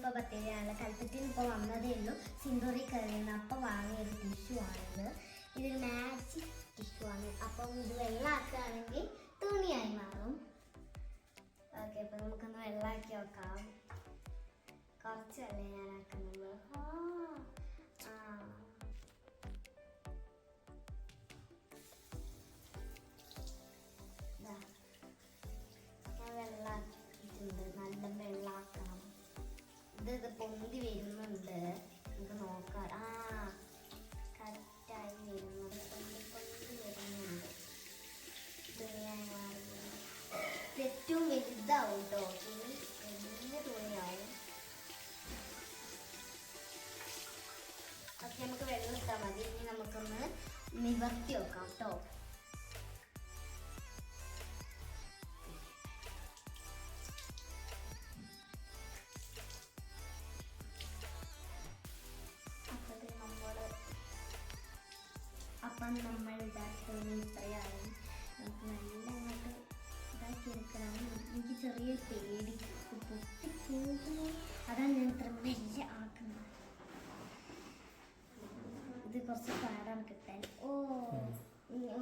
ഇപ്പോൾ ബത്തേരിയാണ്, കൽപ്പറ്റയിൽ ഇപ്പോൾ വന്നതേ ഉള്ളൂ. സിന്ദൂരി കയറിയെന്ന് അപ്പം വാങ്ങിയൊരു ടിഷ്യൂ ആണിത്. ഇതൊരു മാജിക് ടിഷ്യൂ ആണ്. അപ്പം ഇത് വെള്ളമാക്കുകയാണെങ്കിൽ തുണിയായി മാറും. ഓക്കെ, അപ്പം നമുക്കൊന്ന് വെള്ളമാക്കി നോക്കാം. കുറച്ചല്ലേ ഞാൻ ആക്കുന്നത്. ഞാൻ വെള്ളാക്കിയിട്ടുണ്ട്. നല്ല വെള്ളാക്കണം. ഇത് പൊന്തി വരുന്നുണ്ട്. നമുക്ക് നോക്കാം. കറക്റ്റായി വരുന്നുണ്ട്. പൊന്തി വരുന്നുണ്ട്. തുണിയായി മാറുന്നത് ഏറ്റവും വലുതാവും കേട്ടോ. തുണി വലിയ തുണിയാവും. ഓക്കെ, നമുക്ക് വെള്ളം ഇട്ടാൽ മതി. ഇനി നമുക്കൊന്ന് നിവർത്തി വെക്കാം കേട്ടോ. അപ്പം നമ്മൾ ഇതാക്കി ഇത്രയായി. നമുക്ക് നല്ല അങ്ങോട്ട് ഇതാക്കി എടുക്കണം. എനിക്ക് ചെറിയൊരു പേടി പൊട്ടിപ്പോകുന്നു. അതാണ് ഞാൻ ഇത്ര മെല്ലെ ആക്കുന്നത്. ഇത് കുറച്ച് പാടാണ് കിട്ടാൻ.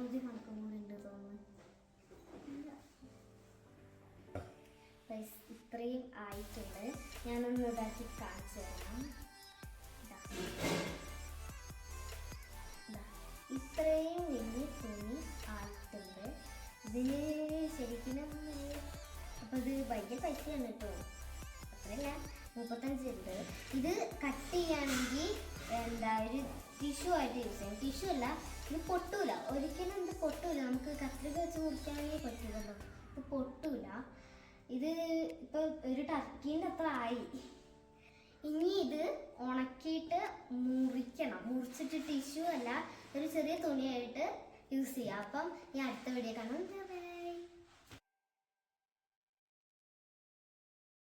ഒരു കണക്കും കൂടി ഉണ്ട് തോന്നുന്നു. ഇത്രയും ആയിട്ടുണ്ട്. ഞാനൊന്ന് ഇതാക്കി കാണിച്ചു തരാം. ഇത്രയും വലിയ തുണി ആയിട്ടുണ്ട്. ഇതിന് ശരിക്കും അപ്പോൾ ഇത് വലിയ പൈസയാണ് കേട്ടോ. അത്രയല്ല, 35 ഉണ്ട്. ഇത് കട്ട് ചെയ്യുകയാണെങ്കിൽ ഒരു ടിഷ്യൂ ആയിട്ട് യൂസ് ചെയ്യാം. ടിഷ്യൂ അല്ല, ഇത് പൊട്ടൂല. ഒരിക്കലും ഇത് പൊട്ടൂല. നമുക്ക് കത്രിക വെച്ച് മുറിക്കാനേ പറ്റൂലല്ലോ. ഇത് പൊട്ടൂല. ഇത് ഇപ്പോൾ ഒരു ടർക്കീൻ്റെ അത്ര ആയി. ഇനി ഇത് ഉണക്കിയിട്ട് മുറിക്കണം. മുറിച്ചിട്ട് ടിഷ്യൂ അല്ല, ഒരു ചെറിയ തുണിയായിട്ട് യൂസ് ചെയ്യാം. അപ്പം ഈ അടുത്ത വീഡിയോ കാണാം.